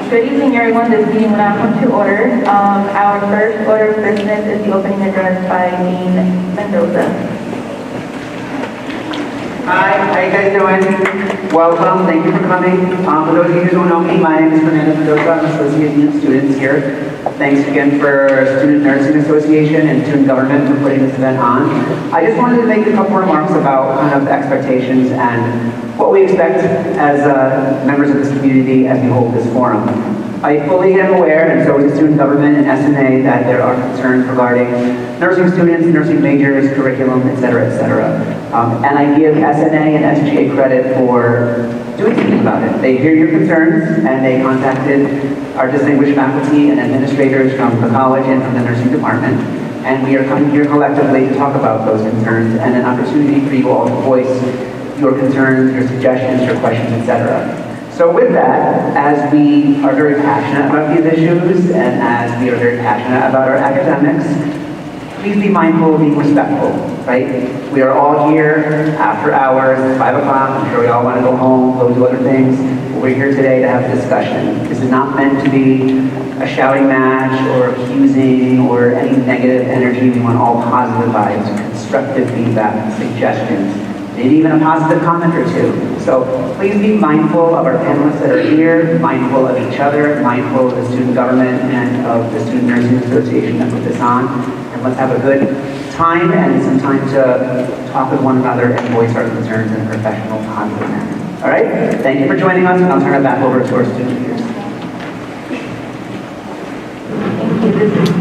Good evening, everyone. This meeting will now come to order. Our first order of business is the opening address by Dean Mendoza. Hi, how you guys doing? Welcome, thank you for coming. For those of you who don't know me, my name is Fernando Mendoza. I'm Associate Dean of Students here. Thanks again for Student Nursing Association and Student Government for putting this event on. I just wanted to make a couple remarks about kind of expectations and what we expect as members of this community as we hold this forum. I fully am aware, and so is the Student Government and SNA, that there are concerns regarding nursing students, nursing majors, curriculum, et cetera, et cetera. And I give SNA and SGA credit for doing something about it. They hear your concerns, and they contacted our distinguished faculty and administrators from the college and from the nursing department. And we are coming here collectively to talk about those concerns and an opportunity for you all to voice your concerns, your suggestions, your questions, et cetera. So with that, as we are very passionate about these issues and as we are very passionate about our academics, please be mindful of being respectful, right? We are all here after hours, 5 o'clock. I'm sure we all want to go home, go do other things. But we're here today to have a discussion. This is not meant to be a shouting match or accusing or any negative energy. We want all positive vibes, constructive feedback, suggestions, maybe even a positive comment or two. So please be mindful of our panelists that are here, mindful of each other, mindful of the student government and of the Student Nursing Association that put this on. And let's have a good time and some time to talk with one another and voice our concerns in a professional, positive manner. All right? Thank you for joining us, and I'll turn it back over to our student leaders.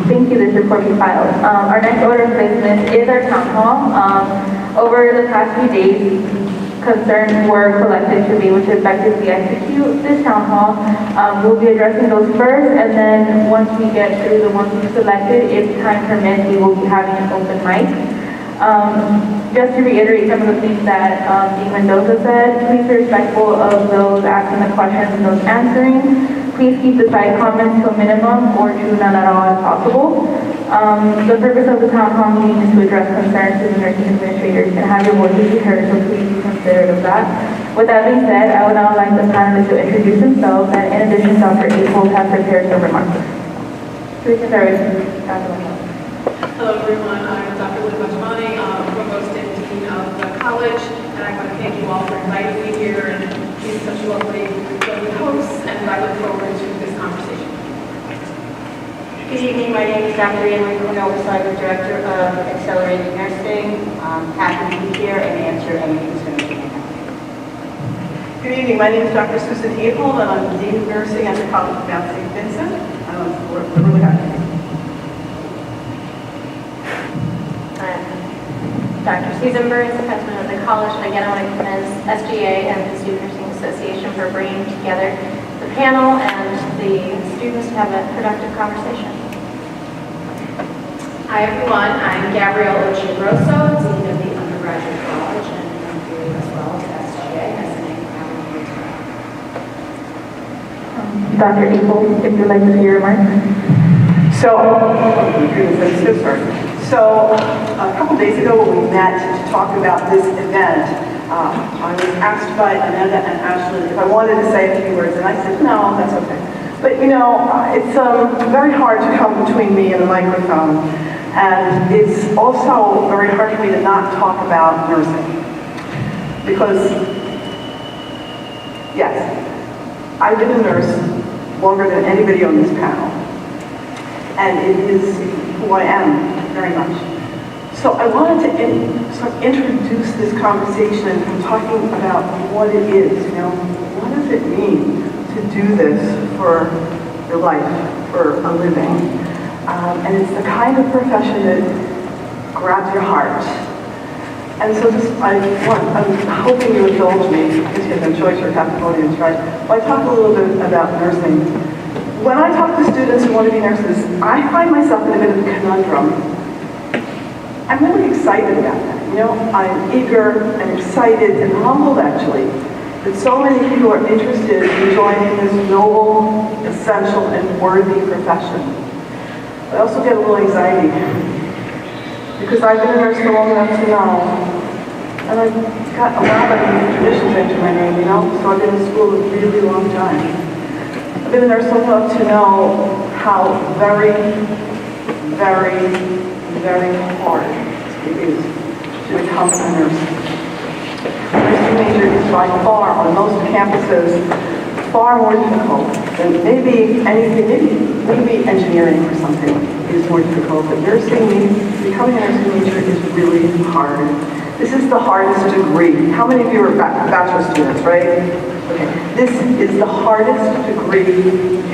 Thank you. This report be filed. Our next order of business is our town hall. Over the past few days, concerns were collected to be able to effectively execute this town hall. We'll be addressing those first, and then once we get through the ones we've selected, if time permits, we will be having an open mic. Just to reiterate some of the things that Dean Mendoza said, please be respectful of those asking the questions and those answering. Please keep the side comments to a minimum or to none at all if possible. The purpose of the town hall meeting is to address concerns to the nursing administrators and have your voices be heard, so please be considerate of that. With that being said, I would now like the panelists to introduce themselves, and in addition, Dr. April has prepared some remarks. So we can start with Dr. Lachman. Hello everyone, I'm Dr. Lachman, Provost and Dean of the college, and I want to thank you all for inviting me here and being such lovely hosts, and I look forward to this conversation. Good evening, my name is Dr. Enrico Novus. I'm the Director of Accelerated Nursing. Happy to be here and answer any concerns you may have. Good evening, my name is Dr. Susan Apold, and I'm the Dean of Nursing at the College of Mount St. Vincent. We're really happy. Dr. Susan Burns, the president of the college, and again I want to commend SGA and the Student Nursing Association for bringing together the panel and the students to have a productive conversation. Hi everyone, I'm Gabrielle Ochi-Grosso, Dean of the Undergraduate College, and I'm here as well as SGA, SNA, for having me here tonight. Dr. April, if you'd like to say your remarks. So, I'm so sorry. So, a couple days ago when we met to talk about this event, I was asked by Amanda and Ashley if I wanted to say a few words, and I said, no, that's okay. But you know, it's very hard to come between me and the microphone, and it's also very hard for me to not talk about nursing. Because, yes, I've been a nurse longer than anybody on this panel, and it is who I am very much. So I wanted to sort of introduce this conversation from talking about what it is, you know, what does it mean to do this for your life, for a living? And it's the kind of profession that grabs your heart. And so I'm hoping you indulge me, because you have no choice, or half the audience, right? Well, I talk a little bit about nursing. When I talk to students who want to be nurses, I find myself in a bit of a conundrum. I'm really excited about that. You know, I'm eager and excited and humbled, actually, that so many people are interested in joining this noble, essential, and worthy profession. I also get a little anxiety, because I've been a nurse for long enough to know, and I've got a lot of traditions into my name, you know, so I've been in school a really long time. I've been a nurse long enough to know how very, very, very hard it is to become a nurse. Nursing major is by far, on most campuses, far more difficult than maybe anything, maybe engineering or something is more difficult, but becoming a nursing major is really hard. This is the hardest degree. How many of you are bachelor students, right? Okay. This is the hardest degree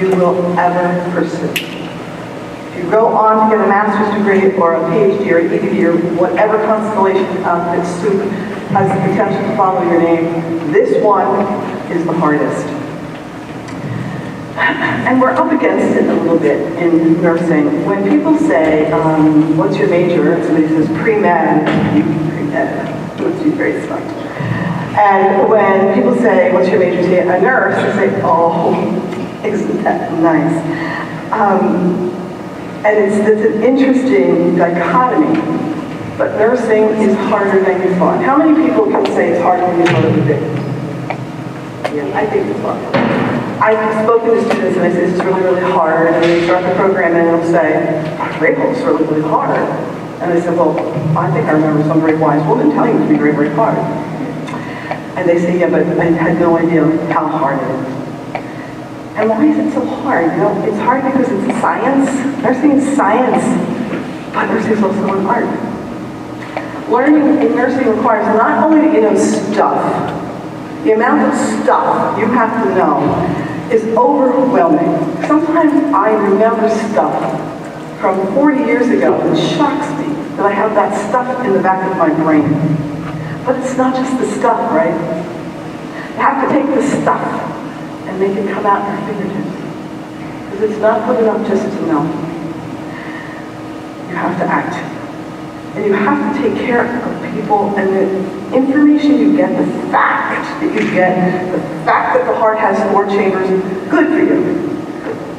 you will ever pursue. If you go on to get a master's degree or a PhD or an ED or whatever constellation that soup has the potential to follow your name, this one is the hardest. And we're up against it a little bit in nursing. When people say, what's your major? And somebody says pre-med, let's be very smart. And when people say, what's your major? Say a nurse, they say, oh, isn't that nice? And it's an interesting dichotomy, but nursing is harder than you thought. How many people can say it's harder than you thought it would be? Yeah, I think it's hard. I've spoken to students and I say, this is really, really hard, and they start the program and they'll say, it's really, really hard. And I said, well, I think I remember some very wise woman telling me to be very, very hard. And they say, yeah, but I had no idea how hard it is. And why is it so hard? You know, it's hard because it's science. Nursing is science, but nursing is also an art. Learning in nursing requires not only that you know stuff, the amount of stuff you have to know is overwhelming. Sometimes I remember stuff from 40 years ago, and it shocks me that I have that stuff in the back of my brain. But it's not just the stuff, right? You have to take the stuff and make it come out your fingertips. Because it's not good enough just to know. You have to act. And you have to take care of people, and the information you get, the fact that you get, the fact that the heart has 4 chambers, good for you.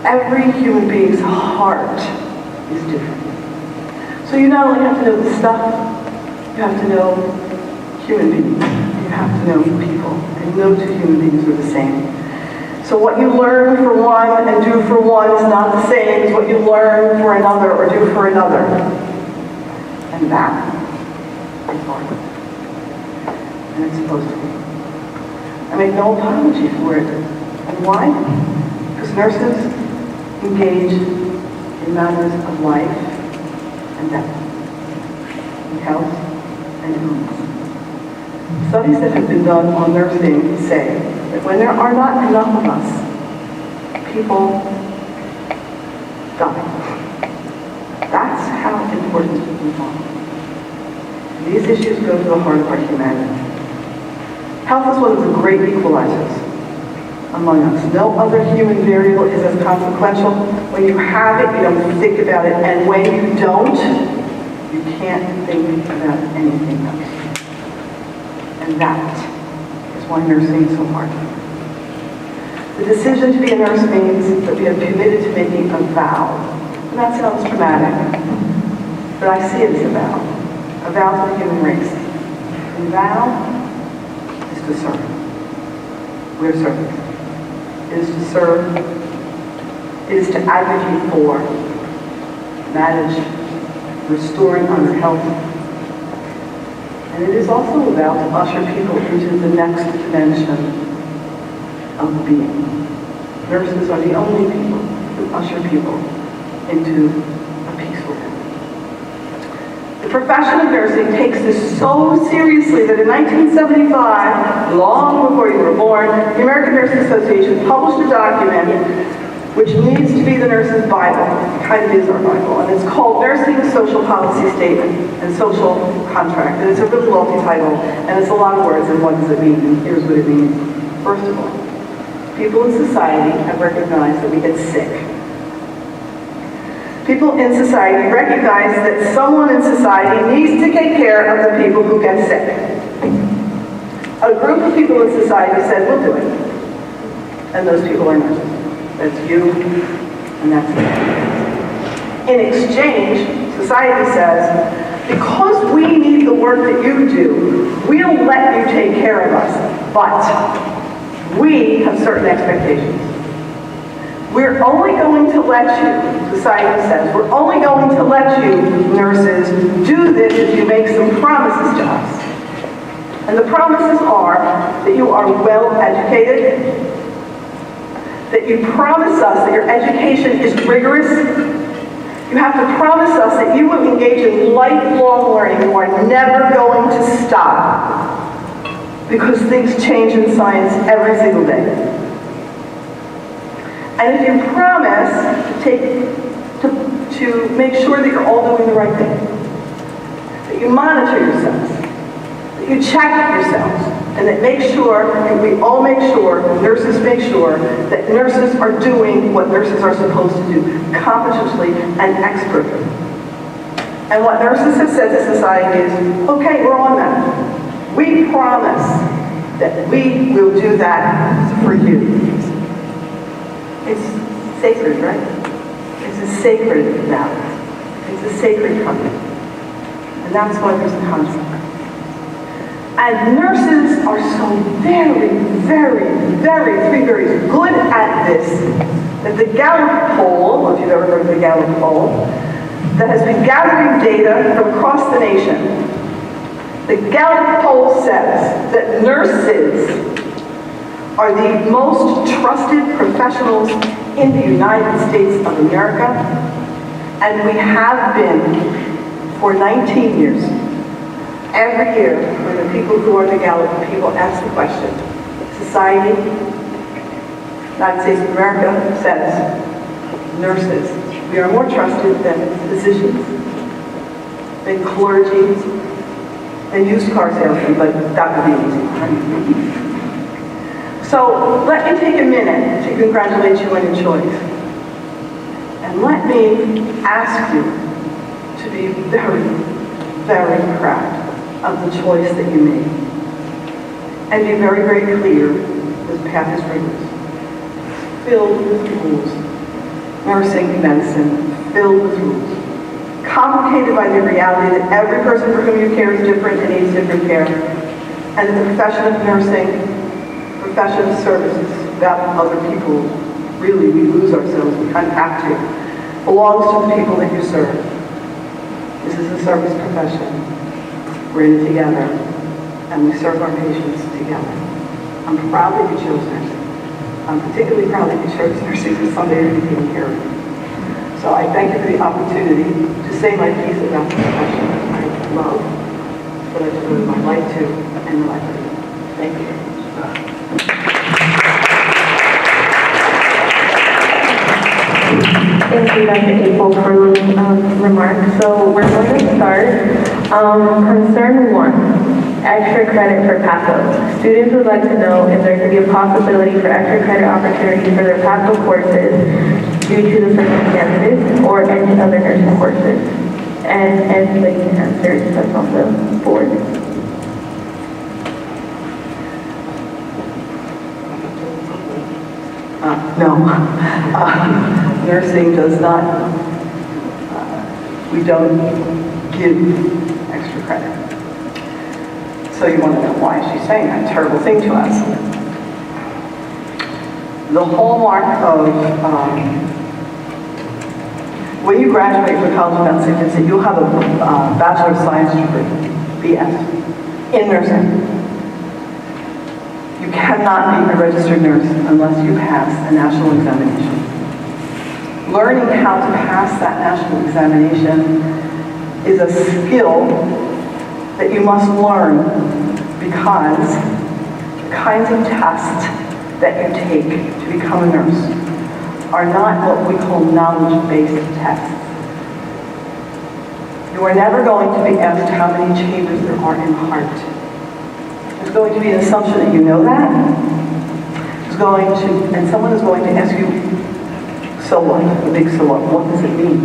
Every human being's heart is different. So you not only have to know the stuff, you have to know human beings. You have to know people, and no 2 human beings are the same. So what you learn for one and do for one is not the same as what you learn for another or do for another. And that is hard. And it's supposed to be. I make no apology for it. And why? Because nurses engage in matters of life and death, in health and illness. Studies that have been done on nursing say that when there are not enough of us, people die. That's how important we are. These issues go to the heart of our humanity. Health is one of the great equalizers among us. No other human variable is as consequential. When you have it, you don't think about it, and when you don't, you can't think about anything else. And that is why nursing is so hard. The decision to be a nurse means that we have committed to making a vow. And that sounds dramatic, but I see it as a vow to the human race. And vow is to serve. We're servants. It is to serve. It is to advocate for, manage, restoring our health. And it is also about to usher people into the next dimension of being. Nurses are the only people who usher people into a peaceful end. The profession of nursing takes this so seriously that in 1975, long before you were born, the American Nurses Association published a document which needs to be the nurse's Bible. It kind of is our Bible. And it's called Nursing Social Policy Statement and Social Contract. And it's a really lofty title, and it's a lot of words, and what does it mean? And here's what it means. First of all, people in society have recognized that we get sick. People in society recognize that someone in society needs to take care of the people who get sick. A group of people in society said, we'll do it. And those people are nurses. That's you, and that's me. In exchange, society says, because we need the work that you do, we'll let you take care of us, but we have certain expectations. We're only going to let you, society says, we're only going to let you, nurses, do this if you make some promises to us. And the promises are that you are well educated, that you promise us that your education is rigorous. You have to promise us that you will engage in lifelong learning. You are never going to stop because things change in science every single day. And if you promise to make sure that you're all doing the right thing, that you monitor yourselves, that you check yourselves, and that we all make sure, nurses make sure, that nurses are doing what nurses are supposed to do, competently and expertly. And what nurses have said to society is, okay, we're on that. We promise that we will do that for you. It's sacred, right? It's a sacred vow. It's a sacred covenant. And that's why there's a concept. And nurses are so very, very, very good at this that the Gallup poll, if you've ever heard of the Gallup poll, that has been gathering data from across the nation, the Gallup poll says that nurses are the most trusted professionals in the United States of America, and we have been for 19 years. Every year, when the people who are the Gallup people ask the question, society, United States of America says, nurses, we are more trusted than physicians, than clergy, than used car salesmen, but that would be easy, right? So let me take a minute to congratulate you on your choice. And let me ask you to be very, very proud of the choice that you made. And be very, very clear, this path is rigorous, filled with rules. Nursing, medicine, filled with rules. Complicated by the reality that every person for whom you care is different and needs different care. And that the profession of nursing, profession of service is about other people. Really, we lose ourselves, we kind of have to. Belongs to the people that you serve. This is a service profession. We're in it together, and we serve our patients together. I'm proud that you chose nursing. I'm particularly proud that you chose nursing because someday you're going to be taking care of me. So I thank you for the opportunity to say my piece about the profession that I love, that I devote my life to, and the life I live. Thank you. Thank you, Dr. April, for those remarks. So we're going to start. Concern 1, extra credit for PASO. Students would like to know if there could be a possibility for extra credit opportunities for their PASO courses due to the circumstances or any other nursing courses. And anybody can answer that's on the board. No. Nursing does not, we don't give extra credit. So you want to know why she's saying that terrible thing to us. The hallmark of, when you graduate from College of Massachusetts, you'll have a Bachelor of Science degree, BS, in nursing. You cannot be a registered nurse unless you pass a national examination. Learning how to pass that national examination is a skill that you must learn because the kinds of tests that you take to become a nurse are not what we call knowledge-based tests. You are never going to be asked how many chambers there are in the heart. There's going to be an assumption that you know that. And someone is going to ask you, so what? The big so what? What does it mean?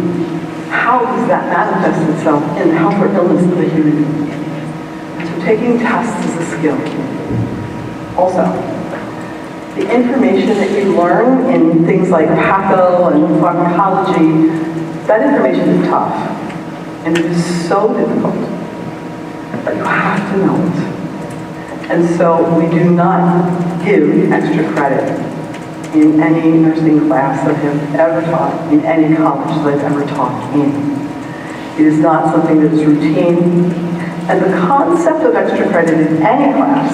How does that manifest itself in the health or illness of a human being? So taking tests is a skill. Also, the information that you learn in things like patho and pharmacology, that information is tough. And it is so difficult. But you have to know it. And so we do not give extra credit in any nursing class that I've ever taught, in any college that I've ever taught in. It is not something that is routine. And the concept of extra credit in any class,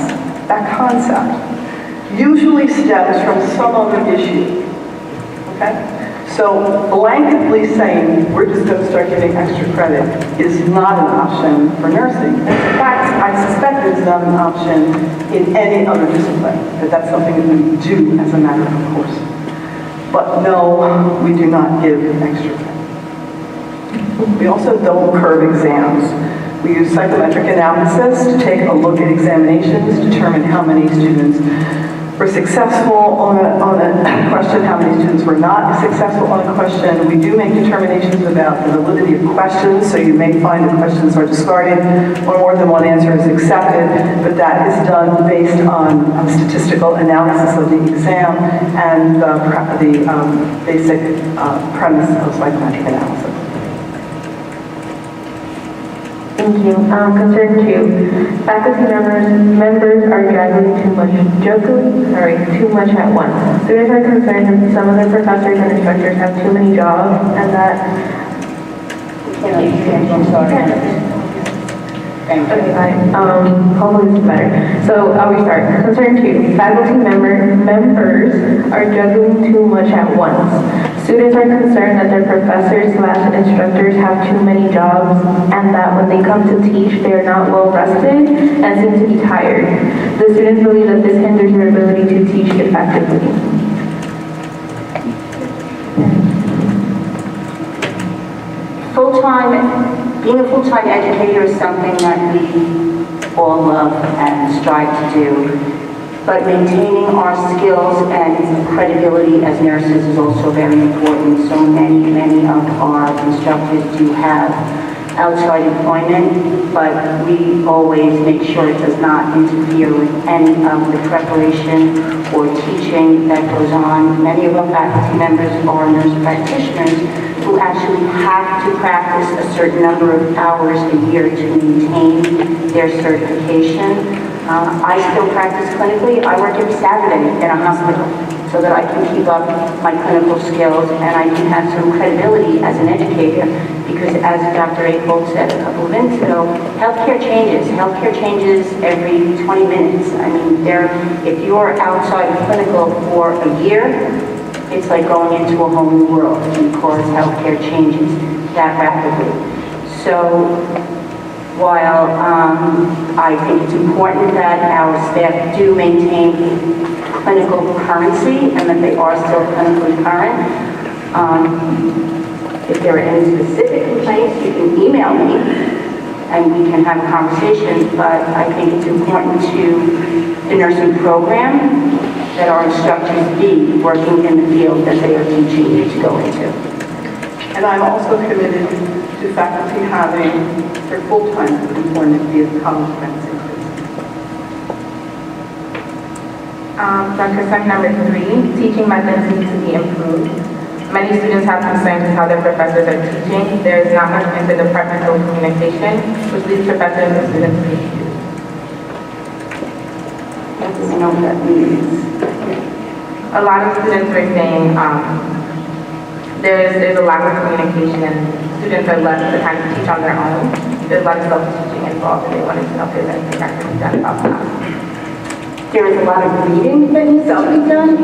that concept, usually stems from some other issue. Okay? So blanketly saying we're just going to start giving extra credit is not an option for nursing. In fact, I suspect it's not an option in any other discipline, that that's something that we do as a matter of course. But no, we do not give extra credit. We also don't curve exams. We use psychometric analysis to take a look at examinations, determine how many students were successful on a question, how many students were not successful on a question. We do make determinations about the validity of questions, so you may find that questions are discarded or more than one answer is accepted, but that is done based on statistical analysis of the exam and the basic premise of psychometric analysis. Thank you. Concern 2. Faculty members are juggling too much at once. Students are concerned that some of the professors and instructors have too many jobs and that... I'm sorry. Okay, fine. Hopefully this is better. So I'll restart. Concern 2. Faculty members are juggling too much at once. Students are concerned that their professors/instructors have too many jobs and that when they come to teach, they are not well rested and seem to be tired. The students believe that this hinders their ability to teach effectively. Being a full-time educator is something that we all love and strive to do. But maintaining our skills and credibility as nurses is also very important. So many of our instructors do have outside employment, but we always make sure it does not interfere with any of the preparation or teaching that goes on. Many of our faculty members are nurse practitioners who actually have to practice a certain number of hours a year to maintain their certification. I still practice clinically. I work every Saturday in a hospital so that I can keep up my clinical skills and I can have some credibility as an educator because as Dr. Akold said a couple of minutes ago, healthcare changes. Healthcare changes every 20 minutes. I mean, if you're outside of clinical for a year, it's like going into a whole new world because healthcare changes that rapidly. So while I think it's important that our staff do maintain clinical currency and that they are still clinically current, if there are any specific complaints, you can email me and we can have a conversation, but I think it's important to the nursing program that our instructors be working in the field that they are teaching you to go into. And I'm also committed to faculty having their full-time employment via the college of medicine. Concern number 3, teaching methods need to be improved. Many students have concerns with how their professors are teaching. There is not much interdepartmental communication, which leads professors and students to be confused. I don't know what that means. A lot of students are saying there's a lack of communication and students are left to kind of teach on their own. There's a lot of self-teaching involved and they wanted to know if there's anything that can be done about that. There is a lot of reading that needs to be done.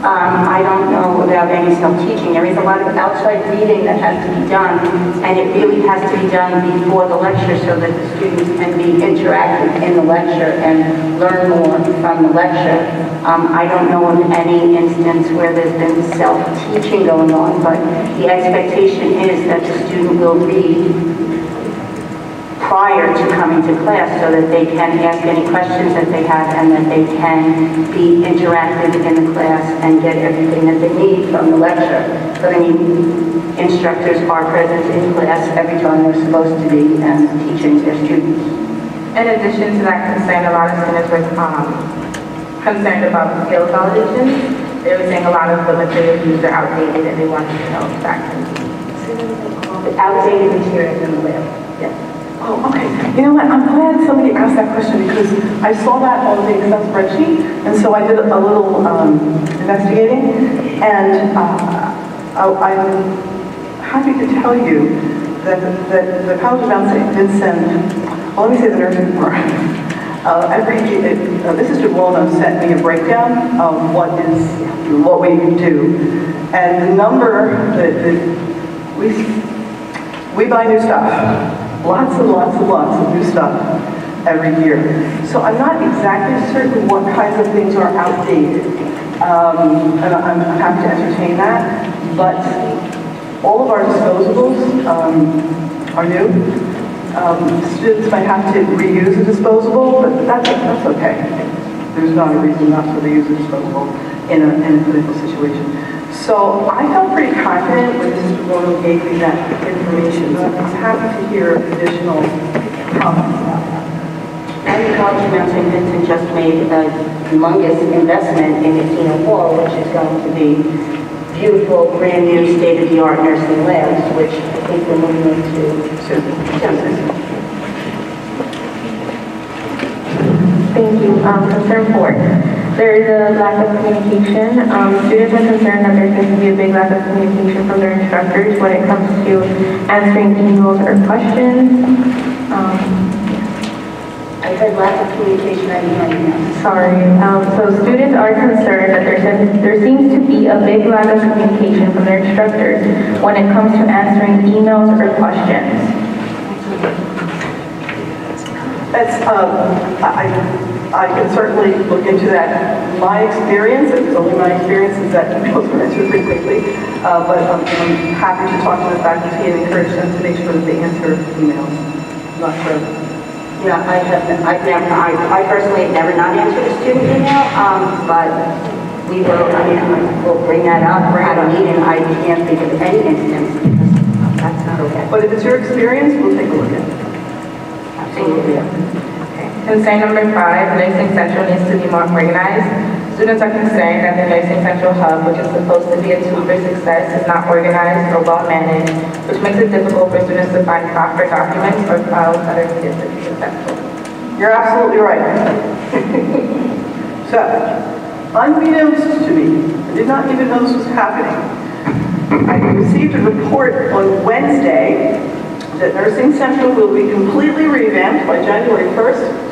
I don't know about any self-teaching. There is a lot of outside reading that has to be done, and it really has to be done before the lecture so that the students can be interactive in the lecture and learn more from the lecture. I don't know of any instance where there's been self-teaching going on, but the expectation is that the student will read prior to coming to class so that they can ask any questions that they have and that they can be interactive in the class and get everything that they need from the lecture. But I mean, instructors are present in class every time they're supposed to be and teaching their students. In addition to that concern, a lot of students were concerned about skills validations. They were saying a lot of the materials used are outdated and they wanted to know if that can be Outdated materials in the lab. Yes. Oh, okay. You know what? I'm glad somebody asked that question because I saw that on the Excel spreadsheet, and so I did a little investigating, and I'm happy to tell you that the College of Mount St. Vincent, well, let me say the nursing department, Mrs. Dubono sent me a breakdown of what we do, and the number that we buy new stuff. Lots and lots and lots of new stuff every year. So I'm not exactly certain what kinds of things are outdated. And I'm happy to entertain that. But all of our disposables are new. Students might have to reuse a disposable, but that's okay. There's not a reason not to reuse a disposable in a clinical situation. So I felt pretty confident when Mr. Bono gave me that information. So I'm happy to hear additional comments about that. And the College of Mount St. Vincent just made a humongous investment in the Keno Hall, which is going to be beautiful, brand new, state-of-the-art nursing labs, which I think we're moving into soon. Thank you. Concern 4. There is a lack of communication. Students are concerned that there seems to be a big lack of communication from their instructors when it comes to answering emails or questions. I heard lack of communication, I didn't know. Sorry. So students are concerned that there seems to be a big lack of communication from their instructors when it comes to answering emails or questions. That's, I can certainly look into that. My experience, and it's only my experience, is that emails are answered pretty quickly. But I'm happy to talk to the faculty and encourage them to make sure that they answer emails. Not sure. Yeah, I personally have never not answered a student email, but we'll bring that up at a meeting. I can't think of any instance because that's not okay. But if it's your experience, we'll take a look at it. Absolutely. Concern number 5, Nursing Central needs to be more organized. Students are concerned that the Nursing Central Hub, which is supposed to be a tool for success, is not organized or well managed, which makes it difficult for students to find proper documents or files that are needed to be successful. You're absolutely right. So, unbeknownst to me, I did not even know this was happening. I received a report on Wednesday that Nursing Central will be completely revamped by January 1st.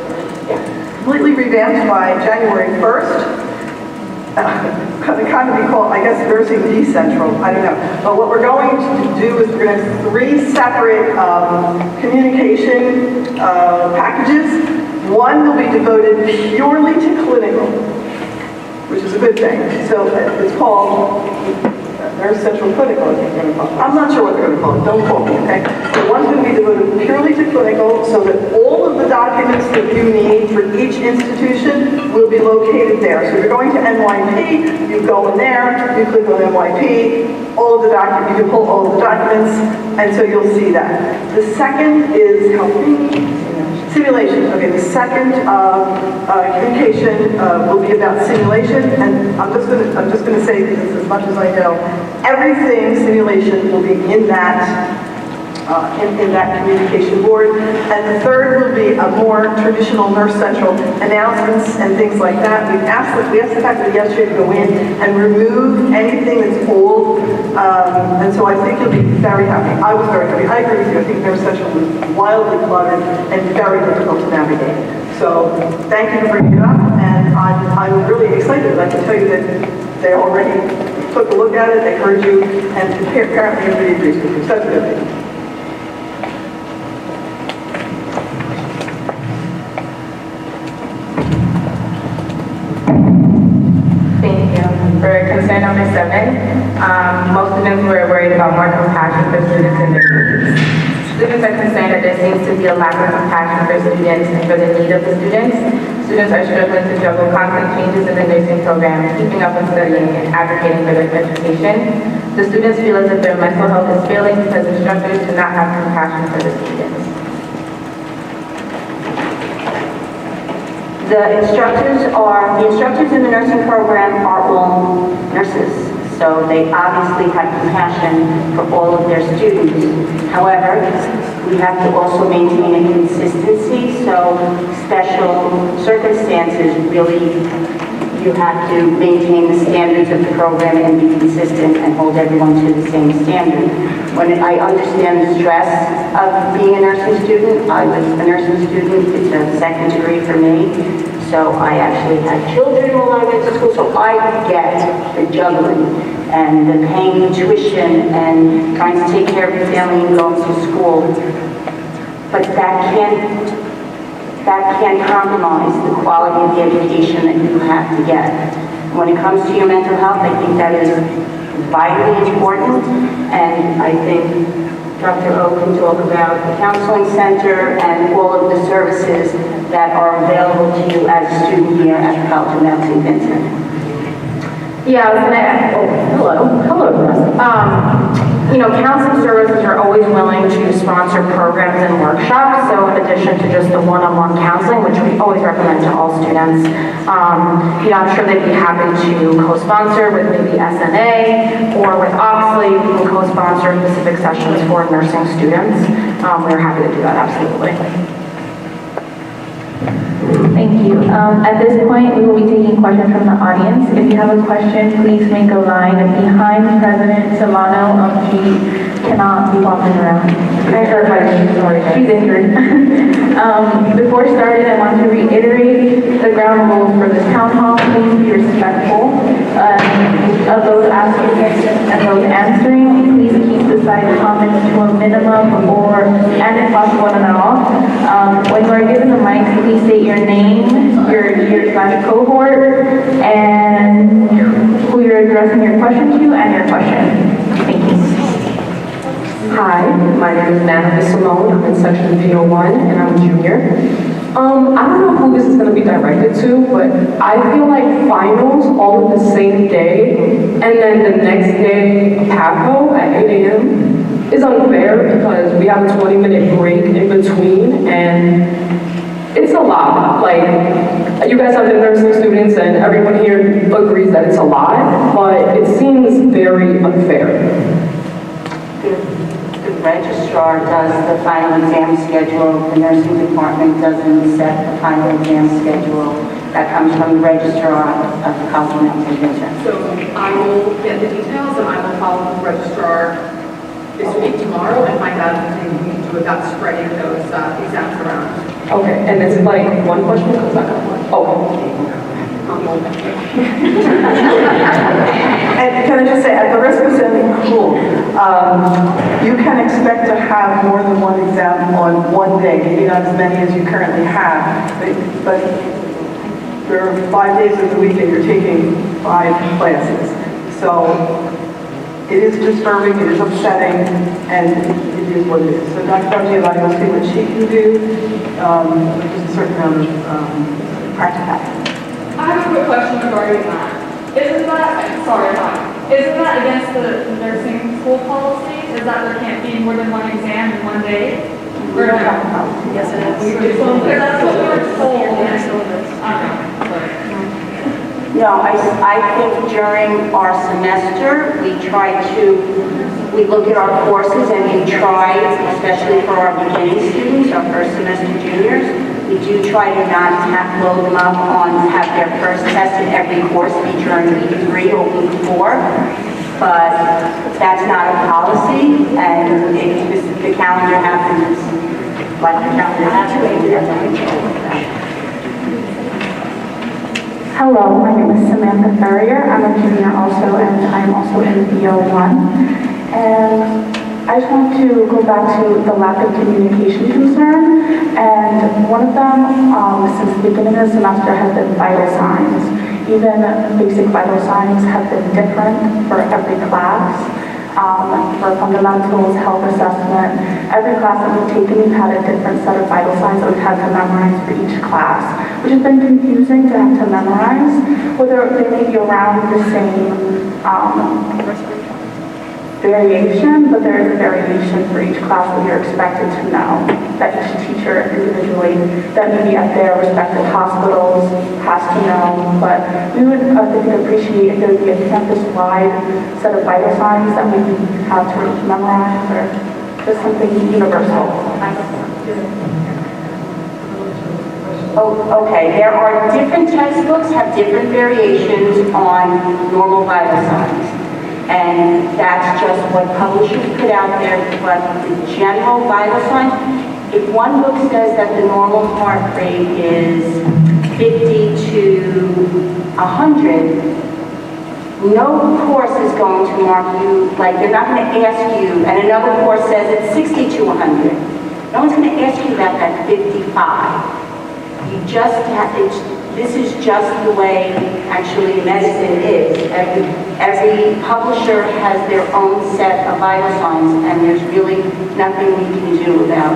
Completely revamped by January 1st. Kind of be called, I guess, Nursing Decentral, I don't know. But what we're going to do is we're going to have 3 separate communication packages. One will be devoted purely to clinical, which is a good thing. So it's called Nurse Central Clinical, I think they're going to call it. I'm not sure what they're going to call it, don't quote me, okay? So one's going to be devoted purely to clinical so that all of the documents that you need for each institution will be located there. So if you're going to NYP, you go in there, you click on NYP, all of the documents, you can pull all of the documents, and so you'll see that. The second is, help me, Simulation. Okay, the second communication will be about simulation, and I'm just going to say this as much as I know. Everything simulation will be in that in that communication board. And the third will be a more traditional Nurse Central announcements and things like that. We asked the faculty yesterday to go in and remove anything that's old. And so I think you'll be very happy. I was very happy. I agree with you. I think Nurse Central was wildly cluttered and very difficult to navigate. So thank you for bringing it up. And I'm really excited. I can tell you that they already took a look at it, they heard you, and apparently everybody agrees with you. So that's a good thing. Thank you. For concern number 7, most students were worried about more compassion for students in their needs. Students are concerned that there seems to be a lack of compassion for students and for the need of the students. Students are struggling to juggle constant changes in the nursing program, keeping up with studying and advocating for their education. The students feel as if their mental health is failing because instructors do not have compassion for the students. The instructors in the nursing program are all nurses, so they obviously have compassion for all of their students. However, we have to also maintain a consistency, so special circumstances really, you have to maintain the standards of the program and be consistent and hold everyone to the same standard. When I understand the stress of being a nursing student, I was a nursing student, it's a second degree for me, so I actually had children while I went to school, so I get the juggling and the paying the tuition and trying to take care of your family and going to school. But that can't compromise the quality of the education that you have to get. When it comes to your mental health, I think that is vitally important, and I think Dr. O can talk about the counseling center and all of the services that are available to you as a student here at the College of Mount St. Vincent. Yeah, I was going to ask, hello, counseling services are always willing to sponsor programs and workshops, so in addition to just the one-on-one counseling, which we always recommend to all students, I'm sure they'd be happy to co-sponsor with maybe SNA or with Oxley. We can co-sponsor specific sessions for nursing students. We're happy to do that, absolutely. Thank you. At this point, we will be taking questions from the audience. If you have a question, please make a line behind President Solano. She cannot be walking around. I heard my name, sorry. She's injured. Before starting, I want to reiterate the ground rules for this town hall. Please be respectful of those asking and those answering. Please keep the side comments to a minimum and if possible, none at all. When you are given the mic, please state your name, your year/cohort, and who you're addressing your question to and your question. Thank you. Hi, my name is Natalie Simone. I'm in section P01 and I'm a junior. I don't know who this is going to be directed to, but I feel like finals all in the same day and then the next day PAPO at 8 a.m. is unfair because we have a 20-minute break in between and it's a lot. Like, you guys have been nursing students and everyone here agrees that it's a lot, but it seems very unfair. The registrar does the final exam schedule. The nursing department doesn't set the final exam schedule. That comes from the registrar of the College of Mount St. Vincent. So I will get the details and I will follow the registrar this week, tomorrow, and find out if they need to do about spreading those exams around. Okay, and it's like one question because I got one. Okay. And can I just say, at the risk of sounding cruel, you can expect to have more than one exam on one day, maybe not as many as you currently have, but there are 5 days of the week and you're taking 5 classes. So it is disturbing, it is upsetting, and it is what it is. So Dr. Giovanni will see what she can do. There's a certain amount of practicality. I have a quick question regarding that. Isn't that against the nursing school policy? Is that there can't be more than one exam in one day? We don't have a policy. Yes, it is. It's on there. That's what we were told. No, I think during our semester, we look at our courses and we try, especially for our beginning students, our first semester juniors, we do try to not load them up on have their first test in every course be during week 3 or week 4. But that's not a policy, and if the calendar happens, like the calendar happens, we have nothing to do with that. Hello, my name is Samantha Ferrier. I'm a junior also, and I'm also in BO1. And I just want to go back to the lack of communication concern. And one of them, since the beginning of the semester, has been vital signs. Even basic vital signs have been different for every class. For fundamentals, health assessment, every class that we've taken, we've had a different set of vital signs that we've had to memorize for each class, which has been confusing to have to memorize, whether they may be around the same variation, but there is a variation for each class that you're expected to know, that each teacher individually, that maybe at their respective hospitals has to know. But we would, I think, appreciate if there would be a campus-wide set of vital signs that we have to memorize, or just something universal. Oh, okay, there are different textbooks have different variations on normal vital signs. And that's just what publishers put out there, but the general vital signs, if one book says that the normal heart rate is 50 to 100, no course is going to mark you, like they're not going to ask you, and another course says it's 60 to 100. No one's going to ask you about that 55. You just have, this is just the way actually medicine is. Every publisher has their own set of vital signs, and there's really nothing we can do about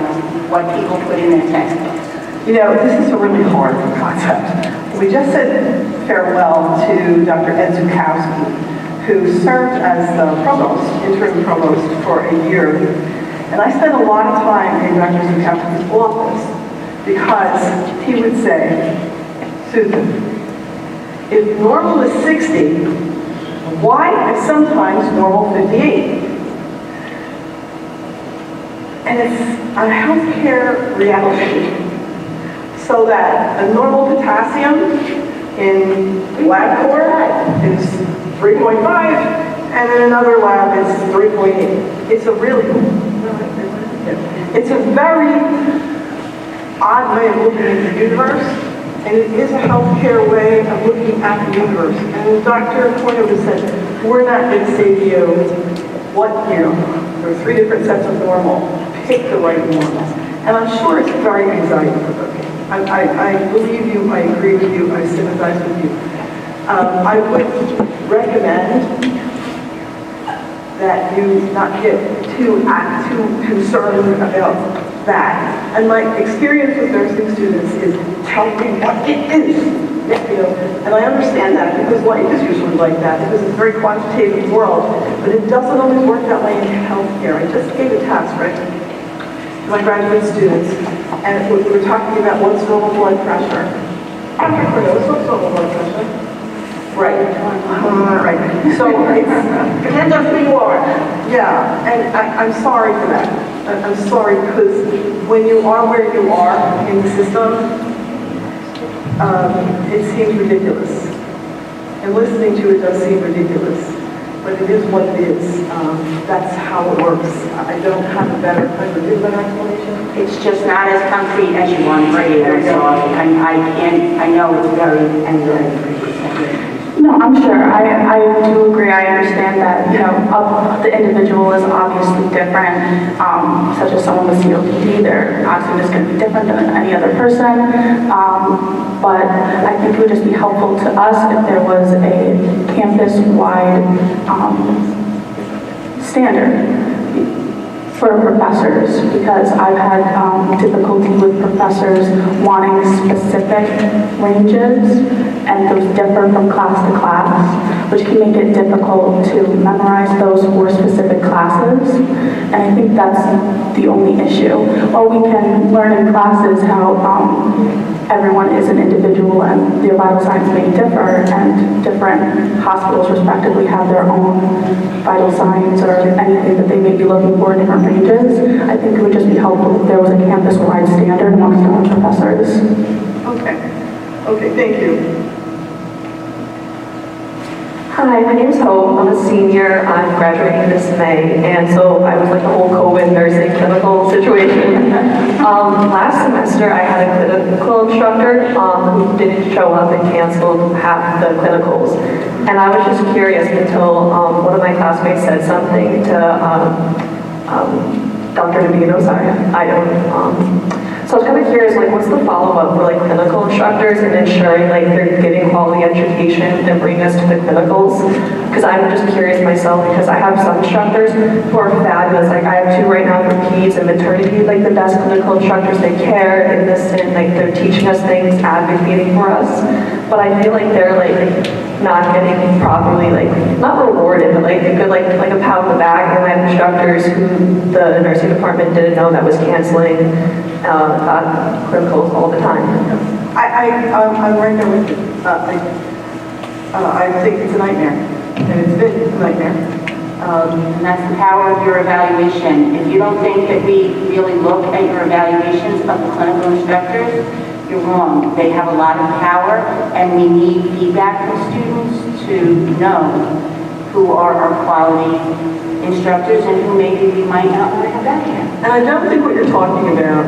what people put in their textbooks. You know, this is a really hard concept. We just said farewell to Dr. Ed Zukowski, who served as the provost, interim provost, for a year. And I spent a lot of time in Dr. Zukowski's office because he would say, Susan, if normal is 60, why is sometimes normal 58? And it's a healthcare reality. So that a normal potassium in lab court is 3.5, and in another lab it's 3.8. It's a very odd way of looking at the universe, and it is a healthcare way of looking at the universe. And Dr. Pointer said, we're not going to say to you what, there are 3 different sets of normal. Pick the right normal. And I'm sure it's very anxiety-provoking. I believe you, I agree with you, I sympathize with you. I would recommend that you not get too concerned about that. And my experience with nursing students is tell me what it is. And I understand that because life is usually like that, because it's a very quantitative world, but it doesn't always work that way in healthcare. I just gave a task, right, to my graduate students, and we were talking about what's normal blood pressure. Dr. Cornelius, what's normal blood pressure? Right. Right. So it depends on who you are. Yeah, and I'm sorry for that. I'm sorry because when you are where you are in the system, it seems ridiculous. And listening to it does seem ridiculous, but it is what it is. That's how it works. I don't have a better explanation. It's just not as concrete as you want it to be. I'm sorry. I know it's very angry. No, I'm sure. I do agree. I understand that, the individual is obviously different, such as someone with COPD. Their oxygen is going to be different than any other person. But I think it would just be helpful to us if there was a campus-wide standard. for professors, because I've had difficulty with professors wanting specific ranges, and those differ from class to class, which can make it difficult to memorize those for specific classes. And I think that's the only issue. While we can learn in classes how everyone is an individual and their vital signs may differ, and different hospitals respectively have their own vital signs or anything that they may be looking for in different ranges, I think it would just be helpful if there was a campus-wide standard amongst our professors. Okay. Okay, thank you. Hi, my name is Hope. I'm a senior. I'm graduating this May, and so I was like the whole COVID nursing clinical situation. Last semester, I had a clinical instructor who didn't show up and canceled half the clinicals. And I was just curious until one of my classmates said something to Dr. DeVito, sorry, I don't. So I was kind of curious, like, what's the follow-up for like clinical instructors and ensuring like they're getting quality education and bringing us to the clinicals? Because I'm just curious myself, because I have some instructors who are fabulous. Like I have two right now for peds and maternity, like the best clinical instructors. They care, they listen, like they're teaching us things, advocating for us. But I feel like they're like not getting properly, like not rewarded, but like a good like a pat on the back. And I have instructors who the nursing department didn't know that was canceling clinicals all the time. I'm right there with you. I think it's a nightmare, and it's been a nightmare. And that's the power of your evaluation. If you don't think that we really look at your evaluations of the clinical instructors, you're wrong. They have a lot of power, and we need feedback from students to know who are our quality instructors and who maybe we might not want to have back here. And I don't think what you're talking about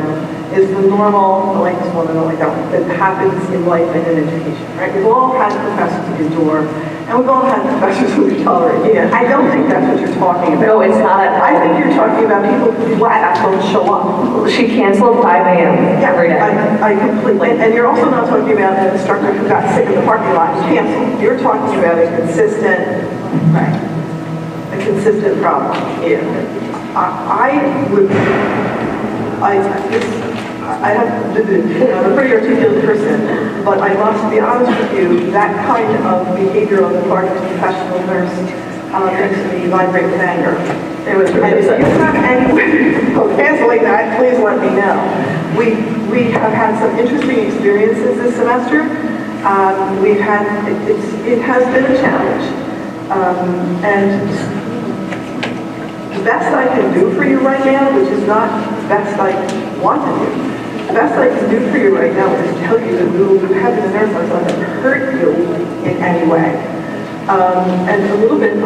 is the normal, like this woman, like that happens in life and in education, right? We've all had professors who endure, and we've all had professors who we tolerate. Yeah, I don't think that's what you're talking about. No, it's not at all. I think you're talking about people who flat out don't show up. She canceled 5 a.m. every day. I completely, and you're also not talking about an instructor who got sick in the parking lot and canceled. You're talking about a consistent, right, a consistent problem. Yeah. I'm a pretty articulate person, but I must be honest with you, that kind of behavior on the part of a professional nurse makes me vibrate with anger. It was really and if you have any way of canceling that, please let me know. We have had some interesting experiences this semester. It has been a challenge. And the best I can do for you right now, which is not the best I want to do, the best I can do for you right now is tell you that we will do heaven and earth are going to hurt you in any way. And a little bit, a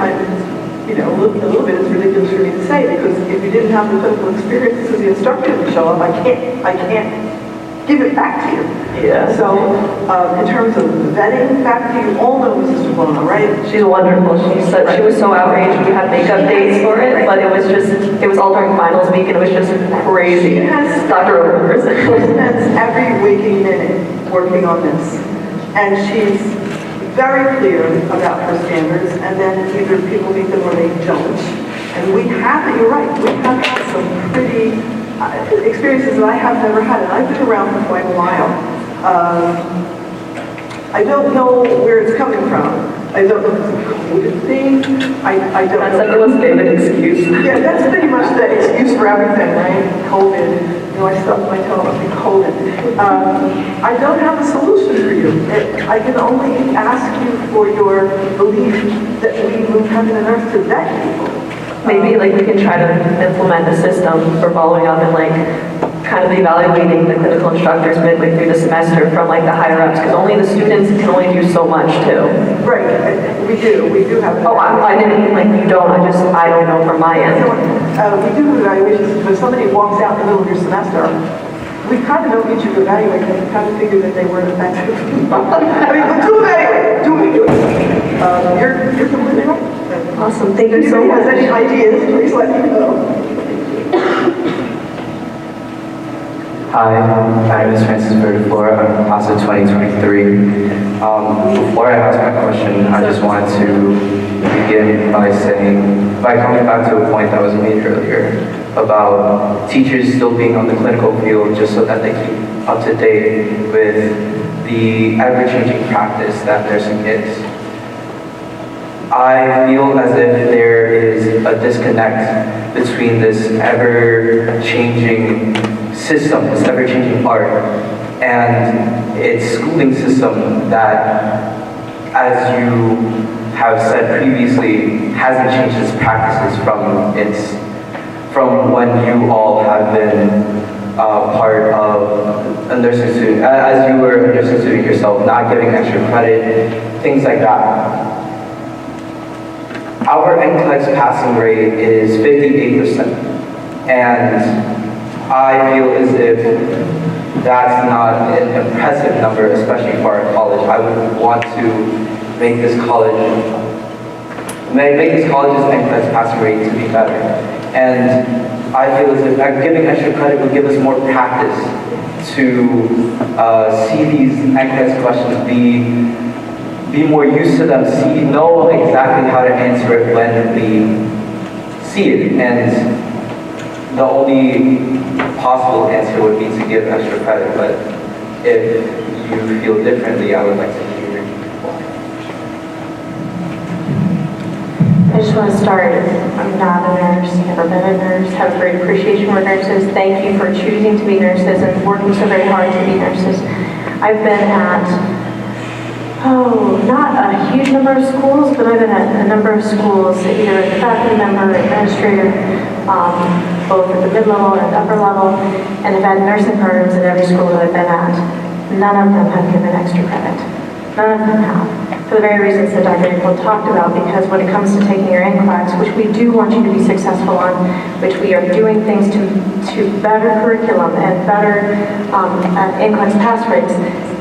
little bit is ridiculous for me to say, because if you didn't have the clinical experiences as the instructor to show up, I can't give it back to you. Yeah. So, in terms of vetting faculty, you all know Mrs. Dubono, right? She's wonderful. She said she was so outraged. We had makeup days for it, but it was all during finals week, and it was just crazy. Dr. Overhurst. She spends every waking minute working on this, and she's very clear about her standards, and then either people meet them or they don't. And you're right, we have had some pretty experiences that I have never had, and I've been around for quite a while. I don't know where it's coming from. I don't know if it's a COVID thing. I don't know. That's like the most favorite excuse. Yeah, that's pretty much the excuse for everything, right? COVID. I stubbed my toe up in COVID. I don't have a solution for you. I can only ask you for your belief that we move heaven and earth to vet people. Maybe like we can try to implement a system for following up and like kind of evaluating the clinical instructors midway through the semester from like the higher ups, because only the students can only do so much too. Right, we do have. Oh, I didn't mean like you don't. I don't know from my end. We do have evaluations. When somebody walks out in the middle of your semester, we kind of don't need you to evaluate them. We kind of figure that they weren't effective. I mean, but do evaluate. You're completely right. Awesome. Thank you so much. If anybody has any ideas, please let me know. Hi, my name is Francis Verdeflora. I'm class of 2023. Before I ask my question, I just wanted to begin by coming back to a point that was made earlier about teachers still being on the clinical field just so that they keep up to date with the ever-changing practice that nursing is. I feel as if there is a disconnect between this ever-changing system, this ever-changing art, and its schooling system that, as you have said previously, hasn't changed its practices from when you all have been part of a nursing student, as you were a nursing student yourself, not getting extra credit, things like that. Our Nclex passing rate is 58%, and I feel as if that's not an impressive number, especially for our college. I would want to make this college's Nclex passing rate to be better. And I feel as if giving extra credit would give us more practice to see these Nclex questions, be more used to them, know exactly how to answer it when we see it. And the only possible answer would be to give extra credit, but if you feel differently, I would like to hear why. I just want to start, I'm not a nurse, never been a nurse, have great appreciation for nurses. Thank you for choosing to be nurses and working so very hard to be nurses. I've been at not a huge number of schools, but I've been at a number of schools, either as a faculty member, administrator, both at the mid-level and upper level, and I've had nursing programs at every school that I've been at. None of them have given extra credit. None of them have. For the very reasons that Dr. April talked about, because when it comes to taking your Nclex, which we do want you to be successful on, which we are doing things to better curriculum and better Nclex pass rates,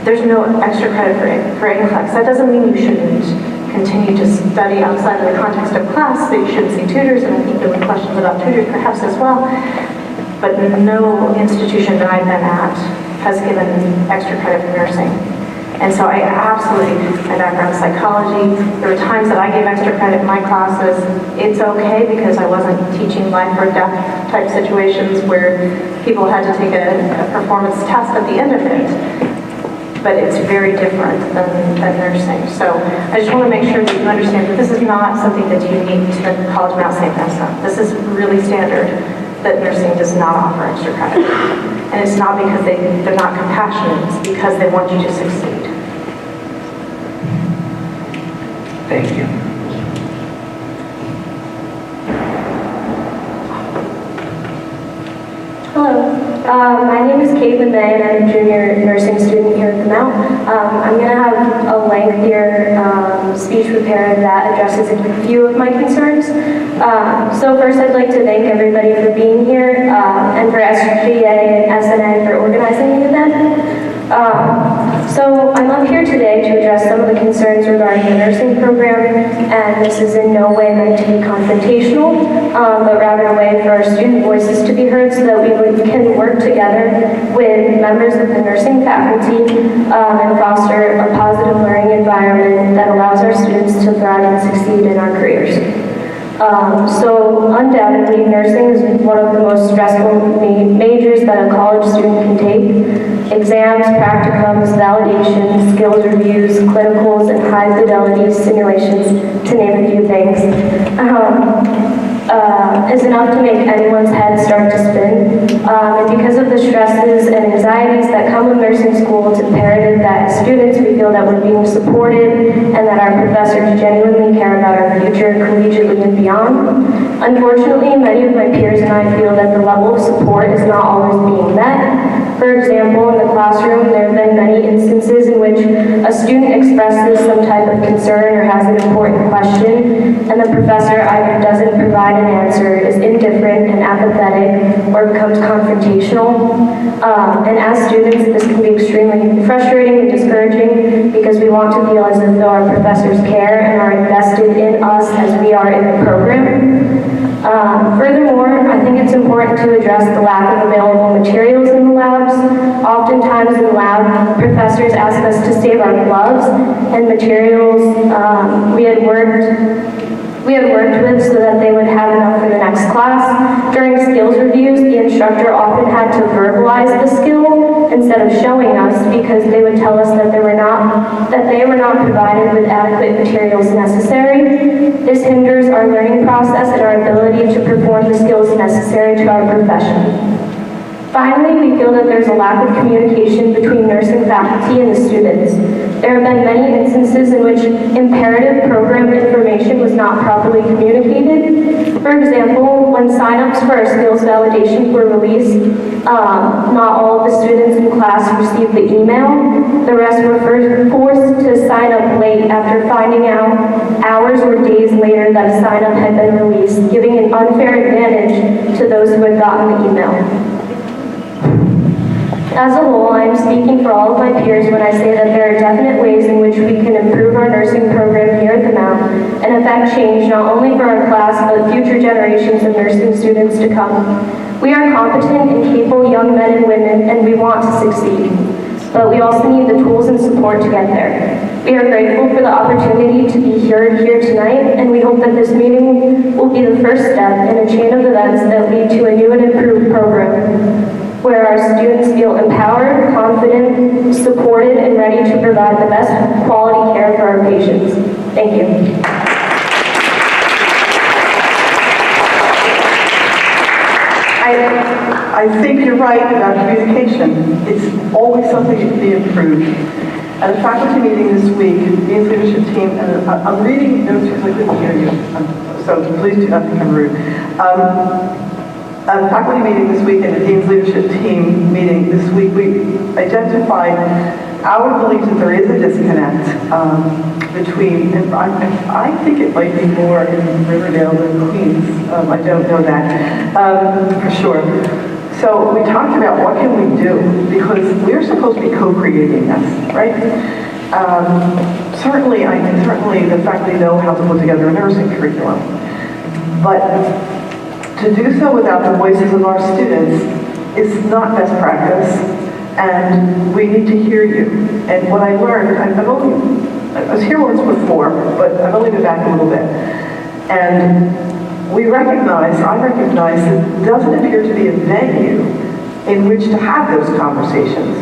there's no extra credit for Nclex. That doesn't mean you shouldn't continue to study outside of the context of class, that you shouldn't see tutors, and I think there were questions about tutors perhaps as well. But no institution that I've been at has given extra credit for nursing. And so I absolutely, my background is psychology, there were times that I gave extra credit in my classes. It's okay because I wasn't teaching life or death type situations where people had to take a performance test at the end of it. But it's very different than nursing. So I just want to make sure that you understand that this is not something that's unique to the College of Mount St. Vincent. This is really standard that nursing does not offer extra credit. And it's not because they're not compassionate, it's because they want you to succeed. Thank you. Hello, my name is Caitlin May and I'm a junior nursing student here at the Mount. I'm going to have a lengthier speech prepared that addresses a few of my concerns. So first I'd like to thank everybody for being here and for SGA and SNA for organizing the event. So I'm up here today to address some of the concerns regarding the nursing program, and this is in no way meant to be confrontational, but rather a way for our student voices to be heard so that we can work together with members of the nursing faculty and foster a positive learning environment that allows our students to thrive and succeed in our careers. So undoubtedly, nursing is one of the most stressful majors that a college student can take. Exams, practicums, validations, skills reviews, clinicals, and high-fidelity simulations, to name a few things, is enough to make anyone's head start to spin. And because of the stresses and anxieties that come with nursing school, it's imperative that as students we feel that we're being supported and that our professors genuinely care about our future collegiately and beyond. Unfortunately, many of my peers and I feel that the level of support is not always being met. For example, in the classroom, there have been many instances in which a student expresses some type of concern or has an important question, and the professor either doesn't provide an answer, is indifferent and apathetic, or becomes confrontational. And as students, this can be extremely frustrating and discouraging because we want to feel as though our professors care and are invested in us as we are in the program. Furthermore, I think it's important to address the lack of available materials in the labs. Oftentimes in the lab, professors ask us to save our gloves and materials. We had worked we had worked with so that they would have enough for the next class. During skills reviews, the instructor often had to verbalize the skill instead of showing us because they would tell us that they were not provided with adequate materials necessary. This hinders our learning process and our ability to perform the skills necessary to our profession. Finally, we feel that there's a lack of communication between nursing faculty and the students. There have been many instances in which imperative program information was not properly communicated. For example, when sign-ups for our skills validations were released, not all of the students in class received the email. The rest were forced to sign up late after finding out hours or days later that a sign-up had been released, giving an unfair advantage to those who had gotten the email. As a whole, I am speaking for all of my peers when I say that there are definite ways in which we can improve our nursing program here at the Mount and affect change not only for our class but future generations of nursing students to come. We are competent and capable young men and women and we want to succeed, but we also need the tools and support to get there. We are grateful for the opportunity to be here tonight, and we hope that this meeting will be the first step in a chain of events that lead to a new and improved program, where our students feel empowered, confident, supported, and ready to provide the best quality care for our patients. Thank you. I think you're right about communication. It's always something that can be improved. At a faculty meeting this week, the Dean's leadership team, and I'm reading notes because I couldn't hear you, so please do not become rude. At a faculty meeting this week and the Dean's leadership team meeting this week, we identified our belief that there is a disconnect between, and I think it might be more in Riverdale than Queens. I don't know that for sure. So we talked about what can we do, because we're supposed to be co-creating this, right? Certainly the faculty know how to put together a nursing curriculum, but to do so without the voices of our students is not best practice, and we need to hear you. And what I learned, I was here once before, but I've only been back a little bit, and I recognize that it doesn't appear to be a venue in which to have those conversations.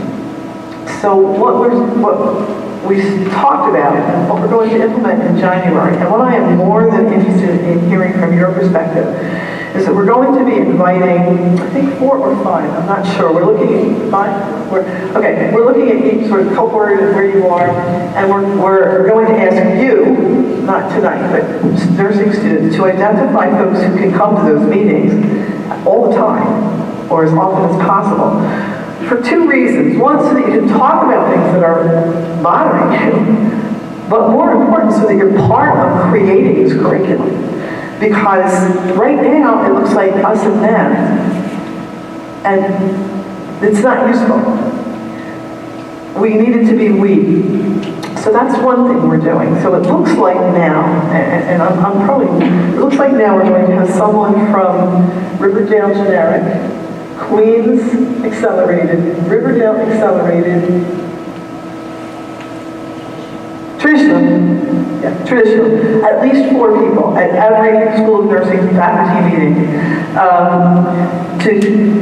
So what we talked about and what we're going to implement in January, and what I am more than interested in hearing from your perspective, is that we're going to be inviting, I think 4 or 5, I'm not sure. We're looking at 5? We're looking at each sort of cohort and where you are, and we're going to ask you, not tonight, but nursing students, to identify folks who can come to those meetings all the time, or as often as possible, for 2 reasons. One, so that you can talk about things that are bothering you, but more important, so that you're part of creating this curriculum. Because right now, it looks like us and them, and it's not useful. We need it to be we. So that's one thing we're doing. So it looks like now, and it looks like now we're going to have someone from Riverdale Generic, Queens Accelerated, Riverdale Accelerated, traditional, at least 4 people at every School of Nursing faculty meeting